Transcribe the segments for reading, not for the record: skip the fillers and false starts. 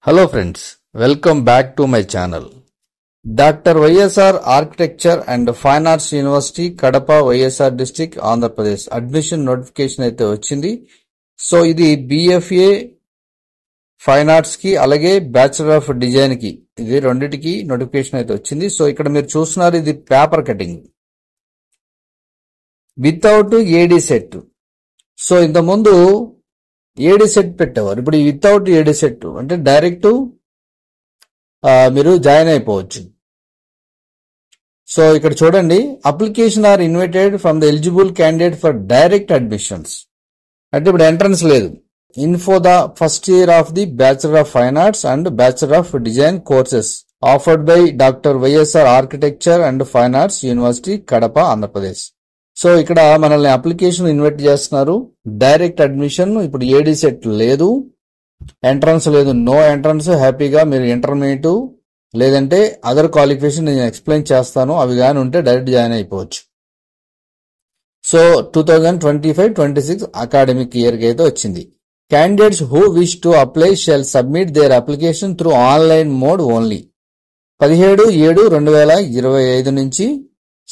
Hello friends, welcome back to my channel. Dr. YSR Architecture and Fine Arts University, Kadapa, YSR District, Andhra Pradesh. Admission notification అయితే వచ్చింది. So ఇది BFA fine arts కి అలాగే bachelor of design కి ఇది రెండిటికి notification అయితే వచ్చింది. సో ఇక్కడ మీరు చూస్తున్నారు ఇది paper cutting without A D set. So ఇంత ముందు ఏడీ సెట్ పెట్టేవారు, ఇప్పుడు వితౌట్ ఏడీ సెట్ అంటే డైరెక్ట్ మీరు జాయిన్ అయిపోవచ్చు. సో ఇక్కడ చూడండి, application are invited from the eligible candidate for direct admissions. అంటే ఇప్పుడు ఎంట్రన్స్ లేదు. Into the first year of the bachelor of fine arts and bachelor of design courses offered by doctor YSR architecture and fine arts university, Kadapa, Andhra Pradesh. So ఇక్కడ మనల్ని application invite చేస్తున్నారు. Direct admission, ఇప్పుడు ఏడీ set లేదు, entrance లేదు, no entrance. హ్యాపీగా మీరు intermediate లేదంటే other qualification నేను ఎక్స్ప్లెయిన్ చేస్తాను, అవి కానీ ఉంటే డైరెక్ట్ జాయిన్ అయిపోవచ్చు. సో 2025-26 అకాడమిక్ ఇయర్ కి అయితే వచ్చింది. Candidates who wish to apply shall submit their application through online mode only. 17/7/2025 నుంచి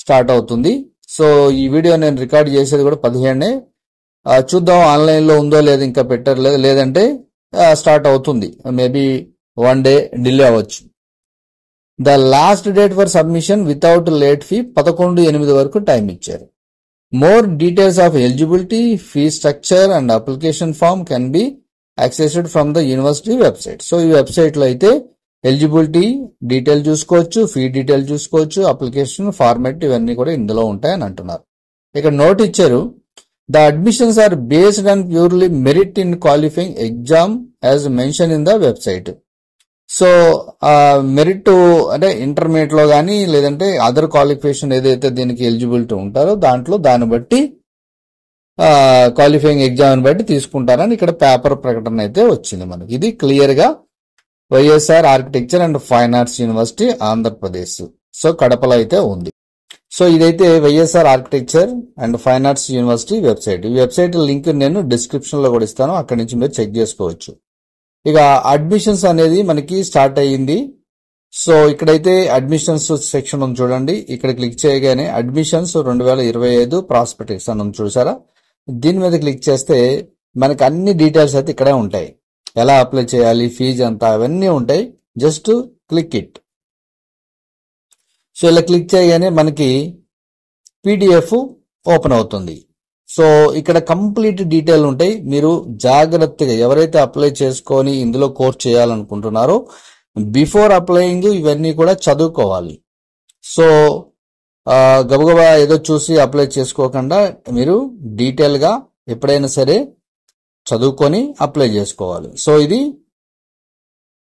స్టార్ట్ అవుతుంది. సో ఈ వీడియో నేను రికార్డ్ చేసేది కూడా 15నే. చూద్దాం ఆన్లైన్ లో ఉందో లేదో, ఇంకా పెట్టలేదు, లేదంటే స్టార్ట్ అవుతుంది. మేబీ 1 డే డిలే అవ్వచ్చు. The last date for submission without late fee 11/8 వరకు టైం ఇచ్చారు. More details of eligibility, fee structure and application form can be accessed from the university website. So ఈ వెబ్సైట్ లో అయితే eligibility detail చూసుకోవచ్చు, fee detail చూసుకోవచ్చు, application format ఇవన్నీ కూడా ఇందులో ఉంటాయని అంటున్నారు. ఇక్కడ నోట్ ఇచ్చారు, the admissions are based on purely merit in qualifying exam as mention in the website. So merit అంటే ఇంటర్మీడియట్ లో కానీ లేదంటే అదర్ క్వాలిఫికేషన్ ఏదైతే దీనికి ఎలిజిబిలిటీ ఉంటారో దాంట్లో దాన్ని బట్టి క్వాలిఫైయింగ్ ఎగ్జామ్ బట్టి తీసుకుంటారని ఇక్కడ పేపర్ ప్రకటన అయితే వచ్చింది మనకి. ఇది క్లియర్ గా YSR architecture and fine arts university, Andhra Pradesh. So కడపలో అయితే ఉంది. సో ఇదైతే YSR architecture and fine arts university website. ఈ వెబ్సైట్ లింక్ నేను డిస్క్రిప్షన్ లో కూడా ఇస్తాను, అక్కడి నుంచి మీరు చెక్ చేసుకోవచ్చు. ఇక అడ్మిషన్స్ అనేది మనకి స్టార్ట్ అయ్యింది. సో ఇక్కడైతే అడ్మిషన్స్ సెక్షన్ ఉంది చూడండి. ఇక్కడ క్లిక్ చేయగానే అడ్మిషన్స్ 2025 ప్రాస్పెక్టస్ అని ఉంది చూసారా. దీని మీద క్లిక్ చేస్తే మనకి అన్ని డీటెయిల్స్ అయితే ఇక్కడే ఉంటాయి. ఎలా అప్లై చేయాలి, ఫీజు ఎంత, అవన్నీ ఉంటాయి. Just click it. సో ఇలా క్లిక్ చేయగానే మనకి PDF ఓపెన్ అవుతుంది. సో ఇక్కడ కంప్లీట్ డీటెయిల్ ఉంటాయి. మీరు జాగ్రత్తగా ఎవరైతే అప్లై చేసుకొని ఇందులో కోర్స్ చేయాలనుకుంటున్నారో బిఫోర్ అప్లయింగ్ ఇవన్నీ కూడా చదువుకోవాలి. సో గబగబా ఏదో చూసి అప్లై చేసుకోకుండా మీరు డీటెయిల్ గా ఎప్పుడైనా సరే చదువుకొని అప్లై చేసుకోవాలి. సో ఇది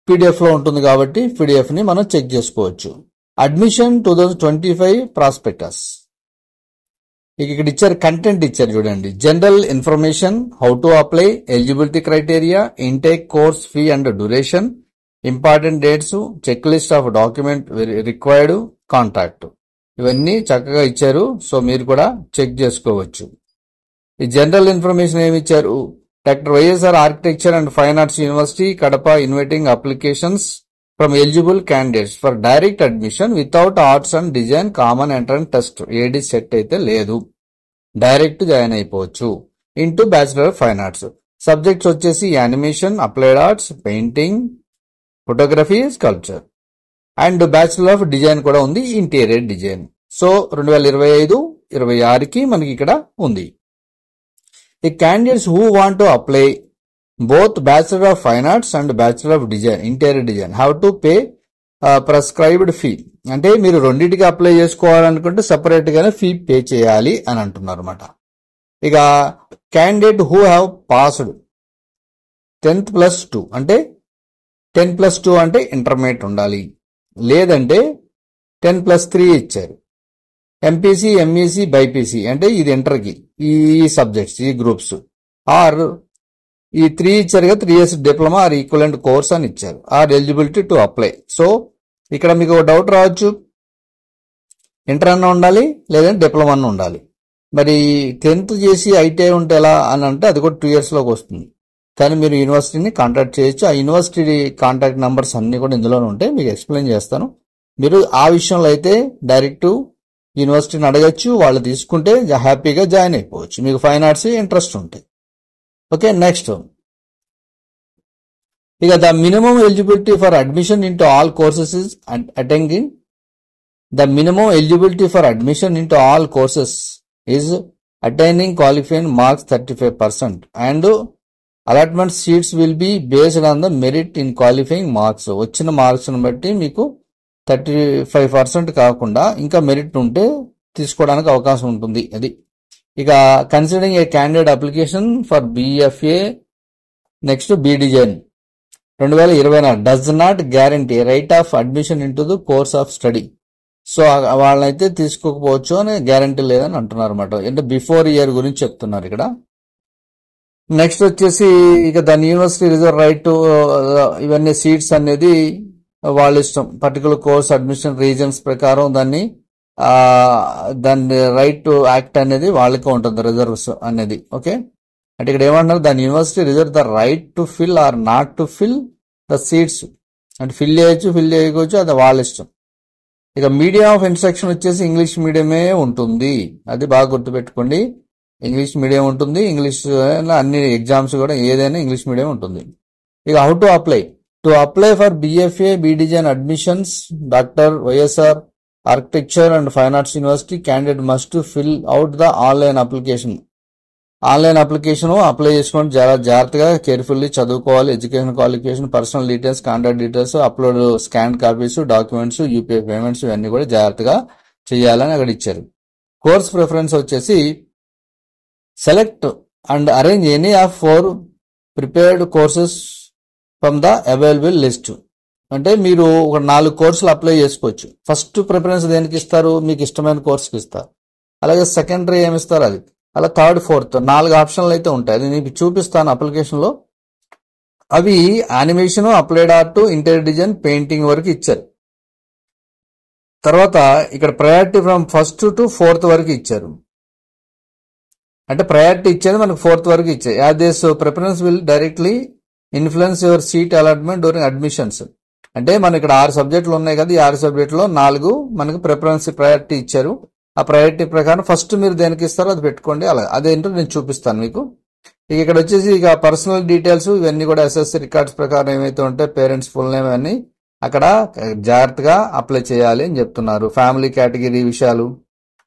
PDF లో ఉంటుంది కాబట్టి PDF ని మనం చెక్ చేసుకోవచ్చు. Admission 2025 prospectus. ఇక్కడ ఇచ్చారు, కంటెంట్ ఇచ్చారు చూడండి. General information, how to apply, eligibility criteria, intake, course fee and duration, important dates, check list of document required, contact, ఇవన్నీ చక్కగా ఇచ్చారు. సో మీరు కూడా చెక్ చేసుకోవచ్చు. ఈ జనరల్ ఇన్ఫర్మేషన్ ఏమి ఇచ్చారు, doctor YSR architecture and fine arts university, Kadapa inviting applications from eligible candidates for direct admission without arts and design common entrance test. AD CET అయితే లేదు, డైరెక్ట్ జాయిన్ అయిపోవచ్చు. Into bachelor of fine arts. Subjects వచ్చేసి animation, applied arts, painting, photography, sculpture and bachelor of design కూడా ఉంది, interior design. So 2025-26కి మనకి ఇక్కడ ఉంది. The candidates who want to apply both Bachelor of Fine Arts and Bachelor of Design, Interior Design have to pay prescribed fee. అంటే మీరు రెండింటికి apply చేసుకోవాలనుకుంటే separate గానే ఫీ పే చేయాలి అని అంటున్నారు అనమాట. ఇక candidate who have passed 10th + 2 అంటే 10+2 అంటే ఇంటర్మీడియట్ ఉండాలి, లేదంటే 10+3 ఇచ్చారు. ఎంపీసీ, ఎంఈసీ, బైపీసీ అంటే ఇది ఇంటర్కి ఈ సబ్జెక్ట్స్, ఈ గ్రూప్స్. ఆర్ ఈ 3 ఇచ్చారు కదా, 3 years diploma or equivalent course అని ఇచ్చారు. Are eligibility to apply. So ఇక్కడ మీకు ఒక డౌట్ రావచ్చు, ఇంటర్ అన్న ఉండాలి లేదంటే డిప్లొమా అన్న ఉండాలి. మరి 10th చేసి ఐటీఐ ఉంటే ఎలా అని అంటే అది కూడా 2 years లోకి వస్తుంది. కానీ మీరు యూనివర్సిటీని కాంటాక్ట్ చేయొచ్చు. ఆ యూనివర్సిటీ కాంటాక్ట్ నెంబర్స్ అన్ని కూడా ఇందులోనే ఉంటాయి, మీకు ఎక్స్ప్లెయిన్ చేస్తాను. మీరు ఆ విషయంలో అయితే డైరెక్ట్ యూనివర్సిటీని అడగచ్చు, వాళ్ళు తీసుకుంటే హ్యాపీగా జాయిన్ అయిపోవచ్చు, మీకు ఫైన్ ఆర్ట్స్ ఇంట్రెస్ట్ ఉంటాయి. ఓకే, నెక్స్ట్ ఇక the minimum eligibility for admission into all courses is attending the minimum eligibility for admission into all courses is attaining qualifying marks 35% and allotment seats will be based on the merit in qualifying marks. వచ్చిన marks బట్టి మీకు 35% కాకుండా ఇంకా merit ఉంటే తీసుకోవడానికి అవకాశం ఉంటుంది. అది ఇక considering A candidate application for BFA next B design 2024 does not guarantee right of admission in to the course of study. So వాళ్ళైతే తీసుకోకపోవచ్చు అని గ్యారంటీ లేదని అంటున్నారు అనమాట. అంటే బిఫోర్ ఇయర్ గురించి చెప్తున్నారు ఇక్కడ. నెక్స్ట్ వచ్చేసి ఇక దాని యూనివర్సిటీ రిజర్వ్ రైట్ టు ఇవన్నీ సీట్స్ అనేది వాళ్ళ ఇష్టం. పర్టికులర్ కోర్స్ అడ్మిషన్ రీజన్స్ ప్రకారం దాన్ని రైట్ టు యాక్ట్ అనేది వాళ్ళకే ఉంటుంది, రిజర్వ్స్ అనేది. ఓకే, అంటే ఇక్కడ ఏమంటున్నారు, దాని university reserve the right to fill or not to fill the seats. అంటే ఫిల్ చేయొచ్చు, ఫిల్ చేయకపోవచ్చు, అది వాళ్ళ ఇష్టం. ఇక మీడియం ఆఫ్ ఇన్స్ట్రక్షన్ వచ్చేసి ఇంగ్లీష్ మీడియమే ఉంటుంది, అది బాగా గుర్తుపెట్టుకోండి. ఇంగ్లీష్ మీడియం ఉంటుంది, ఇంగ్లీష్ అన్ని ఎగ్జామ్స్ కూడా ఏదైనా ఇంగ్లీష్ మీడియం ఉంటుంది. ఇక how to apply for BFA B design admissions doctor YSR architecture and fine arts university candidate must fill out the online application. Online application apply చేసుకోండి, చాలా జాగ్రత్తగా కేర్ఫుల్లీ చదువుకోవాలి. Education qualification, personal details, contact details, upload scan copies, documents, UPI payments ఇవన్నీ కూడా జాగ్రత్తగా చేయాలని అక్కడ ఇచ్చారు. కోర్స్ ప్రిఫరెన్స్ వచ్చేసి select and arrange any of 4 prepared courses from the available list. అంటే మీరు ఒక 4 కోర్సులు అప్లై చేసుకోవచ్చు. ఫస్ట్ ప్రిఫరెన్స్ దేనికి ఇస్తారు, మీకు ఇష్టమైన కోర్సుకి ఇస్తారు. అలాగే సెకండరీ ఏమి ఇస్తారు అది, అలా థర్డ్, ఫోర్త్ 4 ఆప్షన్లు అయితే ఉంటాయి. అది నీకు చూపిస్తాను అప్లికేషన్లో. అవి animation, applied art, interior design, painting వరకు ఇచ్చారు. తర్వాత ఇక్కడ priority from first to 4th వరకు ఇచ్చారు. అంటే ప్రయారిటీ ఇచ్చేది మనకు 4th వరకు ఇచ్చారు. As this preference will directly influence your seat allotment during admissions. అంటే మన ఇక్కడ 6 సబ్జెక్టులు ఉన్నాయి కదా, ఈ 6 సబ్జెక్టులో 4 మనకు ప్రిఫరెన్స్ ప్రయారిటీ ఇచ్చారు. ఆ ప్రయారిటీ ప్రకారం ఫస్ట్ మీరు దేనికి ఇస్తారో అది పెట్టుకోండి. అలా అదేంటో నేను చూపిస్తాను మీకు. ఇక్కడ వచ్చేసి ఇక పర్సనల్ డీటెయిల్స్ ఇవన్నీ కూడా SSC రికార్డ్స్ ప్రకారం ఏమైతే ఉంటాయి, పేరెంట్స్ ఫుల్ నేమ్ అన్ని అక్కడ జాగ్రత్తగా అప్లై చేయాలి అని చెప్తున్నారు. ఫ్యామిలీ కేటగిరీ విషయాలు,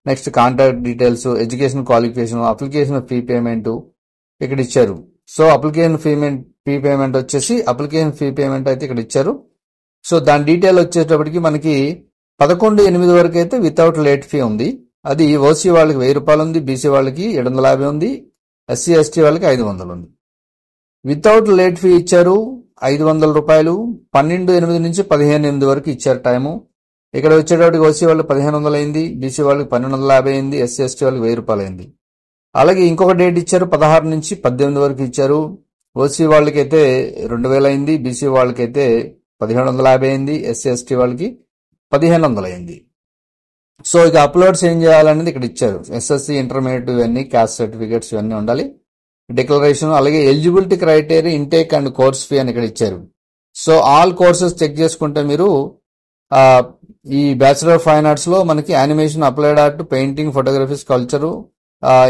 next contact details, education qualification, application fee payment ఇక్కడ ఇచ్చారు. సో అప్లికేషన్ ఫీ పేమెంట్ వచ్చేసి అప్లికేషన్ ఫీ పేమెంట్ అయితే ఇక్కడ ఇచ్చారు. సో దాని డీటెయిల్ వచ్చేటప్పటికి మనకి 11/8 వరకు అయితే వితౌట్ లేట్ ఫీ ఉంది. అది OC వాళ్ళకి 1000 రూపాయలు ఉంది, BC వాళ్ళకి 750 ఉంది, SC ST వాళ్ళకి 500 ఉంది. వితౌట్ లేట్ ఫీ ఇచ్చారు 500 రూపాయలు. 12/8 నుంచి 15/8 వరకు ఇచ్చారు టైము. ఇక్కడ వచ్చేటప్పటికి OC వాళ్ళకి 1500 అయింది, BC వాళ్ళకి 1250 అయింది, SC ST వాళ్ళకి 1000 రూపాయలు అయింది. అలాగే ఇంకొక డేట్ ఇచ్చారు 16 నుంచి 18 వరకు ఇచ్చారు. OC వాళ్ళకైతే 2000 అయింది, BC వాళ్ళకైతే 1750 అయింది, SC ST వాళ్ళకి 1500 అయింది. సో ఇక అప్లోడ్స్ ఏం చేయాలనేది ఇక్కడ ఇచ్చారు. SSC ఇంటర్మీడియట్ ఇవన్నీ, క్యాస్ట్ సర్టిఫికేట్స్ ఇవన్నీ ఉండాలి, డిక్లరేషన్, అలాగే eligibility criteria, intake and course fee అని ఇక్కడ ఇచ్చారు. సో ఆల్ కోర్సెస్ చెక్ చేసుకుంటే మీరు ఈ బ్యాచిలర్ ఆఫ్ ఫైన్ ఆర్ట్స్ లో మనకి animation, applied art, painting, photography, sculpture,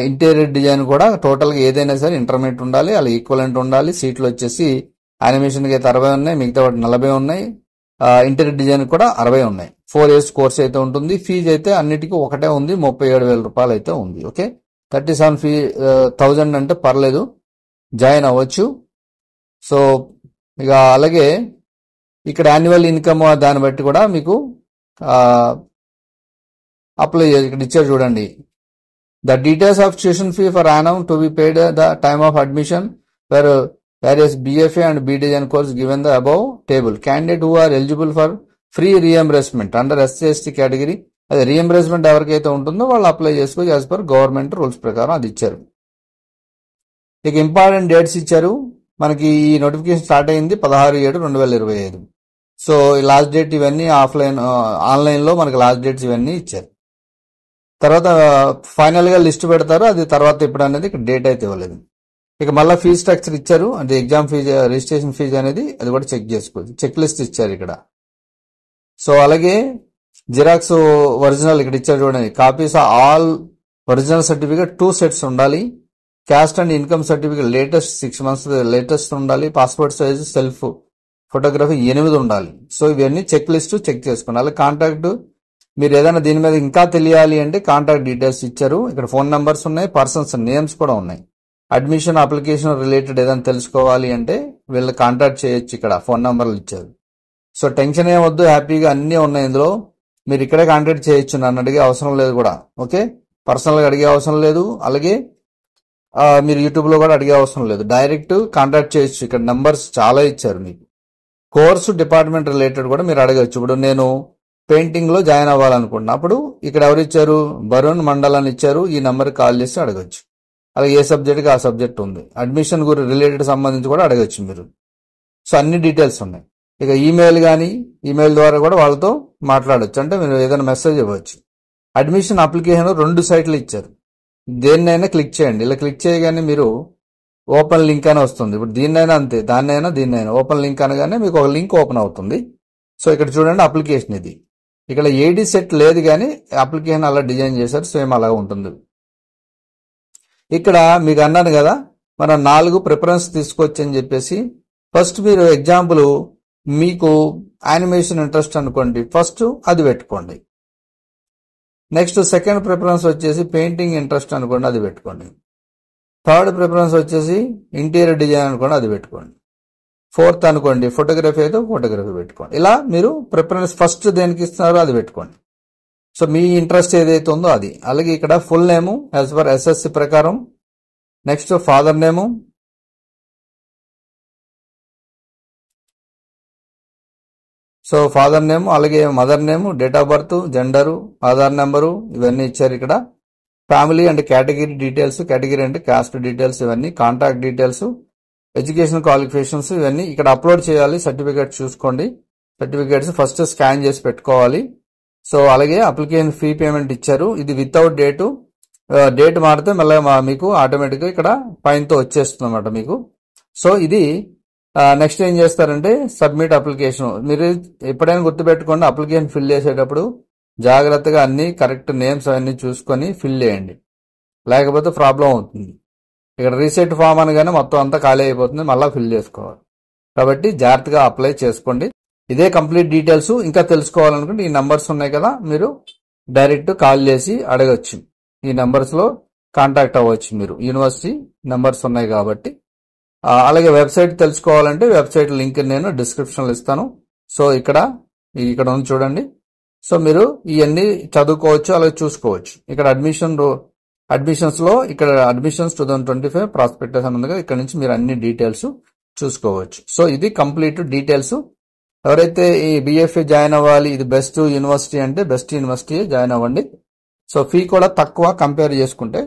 interior design కూడా టోటల్ గా ఏదైనా సరే ఇంటర్మీడియట్ ఉండాలి, అలా ఈక్వలెంట్ ఉండాలి. సీట్లు వచ్చేసి యానిమేషన్ కి అయితే 60 ఉన్నాయి, మిగతా 40 ఉన్నాయి. ఇంటీరియర్ డిజైన్ కూడా 60 ఉన్నాయి. 4 years కోర్స్ అయితే ఉంటుంది. ఫీజు అయితే అన్నిటికీ ఒకటే ఉంది, 37,000 రూపాయలు అయితే ఉంది. ఓకే, 37,000 అంటే పర్లేదు, జాయిన్ అవ్వచ్చు. సో ఇక అలాగే ఇక్కడ యాన్యువల్ ఇన్కమ్ దాన్ని బట్టి కూడా మీకు అప్లై ఇక్కడ ఇచ్చారు చూడండి. The details of tuition fee for annum to be paid the time of admission for various BFA and B design course given the above table. Candidate who are eligible for free reimbursement under SC ST category, అది reimbursement ఎవరికైతే ఉంటుందో వాళ్ళు apply చేసుకోవచ్చు as per government rules ప్రకారం అది ఇచ్చారు. ఇక important dates ఇచ్చారు మనకి. ఈ నోటిఫికేషన్ స్టార్ట్ అయింది 16/7/2025. సో లాస్ట్ డేట్ ఇవన్నీ ఆన్లైన్ లో మనకి లాస్ట్ డేట్స్ ఇవన్నీ ఇచ్చారు. తర్వాత ఫైనల్ గా లిస్ట్ పెడతారు, అది తర్వాత ఇప్పుడు అనేది ఇక్కడ డేట్ అయితే ఇవ్వలేదు. ఇక మళ్ళీ ఫీజ్ స్ట్రక్చర్ ఇచ్చారు, అంటే ఎగ్జామ్ ఫీజు రిజిస్ట్రేషన్ ఫీజు అనేది అది కూడా చెక్ చేసుకోవచ్చు. చెక్ లిస్ట్ ఇచ్చారు ఇక్కడ. సో అలాగే జిరాక్స్ ఒరిజినల్ ఇక్కడ ఇచ్చారు చూడండి. Copies all original certificate 2 sets ఉండాలి. Caste and income certificate latest 6 months latest ఉండాలి. పాస్పోర్ట్ సైజ్ సెల్ఫ్ ఫోటోగ్రఫీ 8 ఉండాలి. సో ఇవన్నీ చెక్ లిస్ట్ చెక్ చేసుకోండి. అలాగే కాంటాక్ట్, మీరు ఏదైనా దీని మీద ఇంకా తెలియాలి అంటే కాంటాక్ట్ డీటెయిల్స్ ఇచ్చారు. ఇక్కడ ఫోన్ నెంబర్స్ ఉన్నాయి, పర్సన్స్ నేమ్స్ కూడా ఉన్నాయి. అడ్మిషన్ అప్లికేషన్ రిలేటెడ్ ఏదైనా తెలుసుకోవాలి అంటే వీళ్ళు కాంటాక్ట్ చేయొచ్చు. ఇక్కడ ఫోన్ నెంబర్లు ఇచ్చారు. సో టెన్షన్ ఏమొద్దు, హ్యాపీగా అన్నీ ఉన్నాయి ఇందులో. మీరు ఇక్కడే కాంటాక్ట్ చేయొచ్చు, నన్ను అడిగే అవసరం లేదు కూడా. ఓకే, పర్సనల్గా అడిగే అవసరం లేదు. అలాగే మీరు యూట్యూబ్లో కూడా అడిగే అవసరం లేదు, డైరెక్ట్ కాంటాక్ట్ చేయొచ్చు. ఇక్కడ నెంబర్స్ చాలా ఇచ్చారు మీకు. కోర్సు డిపార్ట్మెంట్ రిలేటెడ్ కూడా మీరు అడగచ్చు. ఇప్పుడు నేను పెయింటింగ్ లో జాయిన్ అవ్వాలనుకుంటున్నా, అప్పుడు ఇక్కడ ఎవరు ఇచ్చారు, బరుణ్ మండల్ అని ఇచ్చారు. ఈ నెంబర్ కాల్ చేసి అడగచ్చు. అలాగే ఏ సబ్జెక్ట్కి ఆ సబ్జెక్ట్ ఉంది. అడ్మిషన్ గురించి రిలేటెడ్ సంబంధించి కూడా అడగచ్చు మీరు. సో అన్ని డీటెయిల్స్ ఉన్నాయి. ఇక ఈమెయిల్ కానీ, ఈమెయిల్ ద్వారా కూడా వాళ్ళతో మాట్లాడచ్చు, అంటే మీరు ఏదైనా మెసేజ్ ఇవ్వచ్చు. అడ్మిషన్ అప్లికేషన్ 2 సైట్లు ఇచ్చారు. దేన్నైనా క్లిక్ చేయండి. ఇలా క్లిక్ చేయగానే మీరు ఓపెన్ లింక్ అని వస్తుంది. ఇప్పుడు దీన్నైనా అంతే, దీన్నైనా ఓపెన్ లింక్ అనగానే మీకు ఒక లింక్ ఓపెన్ అవుతుంది. సో ఇక్కడ చూడండి అప్లికేషన్ ఇది. ఇక్కడ ఏడీ సెట్ లేదు కానీ అప్లికేషన్ అలా డిజైన్ చేశారు, సేమ్ అలా ఉంటుంది. ఇక్కడ మీకు అన్నాను కదా, మనం 4 ప్రిఫరెన్స్ తీసుకోవచ్చు అని చెప్పేసి. ఫస్ట్ మీరు ఎగ్జాంపుల్, మీకు యానిమేషన్ ఇంట్రెస్ట్ అనుకోండి, ఫస్ట్ అది పెట్టుకోండి. నెక్స్ట్ సెకండ్ ప్రిఫరెన్స్ వచ్చేసి పెయింటింగ్ ఇంట్రెస్ట్ అనుకోండి, అది పెట్టుకోండి. థర్డ్ ప్రిఫరెన్స్ వచ్చేసి ఇంటీరియర్ డిజైన్ అనుకోండి, అది పెట్టుకోండి. ఫోర్త్ అనుకోండి ఫోటోగ్రఫీ అయితే ఫోటోగ్రఫీ పెట్టుకోండి. ఇలా మీరు ప్రిఫరెన్స్ ఫస్ట్ దేనికి ఇస్తున్నారో అది పెట్టుకోండి. సో మీ ఇంట్రెస్ట్ ఏదైతే ఉందో అది. అలాగే ఇక్కడ full name as per SSC ప్రకారం. Next father name, so father name, అలాగే mother name, date of birth, gender, Aadhaar number ఇవన్నీ ఇచ్చారు ఇక్కడ. Family and category details, category అంటే క్యాస్ట్ డీటెయిల్స్ ఇవన్నీ, కాంటాక్ట్ డీటెయిల్స్, ఎడ్యుకేషన్ క్వాలిఫికేషన్స్ ఇవన్నీ ఇక్కడ అప్లోడ్ చేయాలి. సర్టిఫికేట్ చూసుకోండి. సర్టిఫికేట్స్ ఫస్ట్ స్కాన్ చేసి పెట్టుకోవాలి. సో అలాగే అప్లికేషన్ ఫీ పేమెంట్ ఇచ్చారు. ఇది వితౌట్ డేట్ మారితే మళ్ళీ మీకు ఆటోమేటిక్గా ఇక్కడ పైనతో వచ్చేస్తుంది అన్నమాట మీకు. సో ఇది నెక్స్ట్ ఏం చేస్తారంటే సబ్మిట్ అప్లికేషన్. మీరు ఎప్పుడైనా గుర్తుపెట్టుకోండి, అప్లికేషన్ ఫిల్ చేసేటప్పుడు జాగ్రత్తగా అన్ని కరెక్ట్ నేమ్స్ అవన్నీ చూసుకొని ఫిల్ చేయండి, లేకపోతే ప్రాబ్లం అవుతుంది. ఇక్కడ రీసెట్ ఫామ్ అనగానే మొత్తం అంతా ఖాళీ అయిపోతుంది, మళ్ళీ ఫిల్ చేసుకోవాలి. కాబట్టి జాగ్రత్తగా అప్లై చేసుకోండి. ఇదే కంప్లీట్ డీటెయిల్స్. ఇంకా తెలుసుకోవాలనుకుంటే ఈ నంబర్స్ ఉన్నాయి కదా, మీరు డైరెక్ట్ కాల్ చేసి అడగచ్చు. ఈ నంబర్స్ లో కాంటాక్ట్ అవ్వచ్చు మీరు. యూనివర్సిటీ నంబర్స్ ఉన్నాయి కాబట్టి. అలాగే వెబ్సైట్ తెలుసుకోవాలంటే వెబ్సైట్ లింక్ నేను డిస్క్రిప్షన్లో ఇస్తాను. సో ఇక్కడ ఉంది చూడండి. సో మీరు ఇవన్నీ చదువుకోవచ్చు, అలాగే చూసుకోవచ్చు. ఇక్కడ అడ్మిషన్స్ లో ఇక్కడ అడ్మిషన్స్ 2025 ప్రాస్పెక్టస్ అని ఉంది కదా, ఇక్కడ నుంచి మీరు అన్ని డీటెయిల్స్ చూసుకోవచ్చు. సో ఇది కంప్లీట్ డీటెయిల్స్. ఎవరైతే ఈ బిఎఫ్ఏ జాయిన్ అవ్వాలి, ఇది బెస్ట్ యూనివర్సిటీ అంటే బెస్ట్ యూనివర్సిటీ జాయిన్ అవ్వండి. సో ఫీ కూడా తక్కువ కంపేర్ చేసుకుంటే.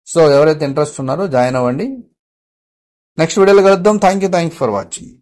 సో ఎవరైతే ఇంట్రెస్ట్ ఉన్నారో జాయిన్ అవ్వండి. నెక్స్ట్ వీడియోలో కలుద్దాం. Thank you for watching.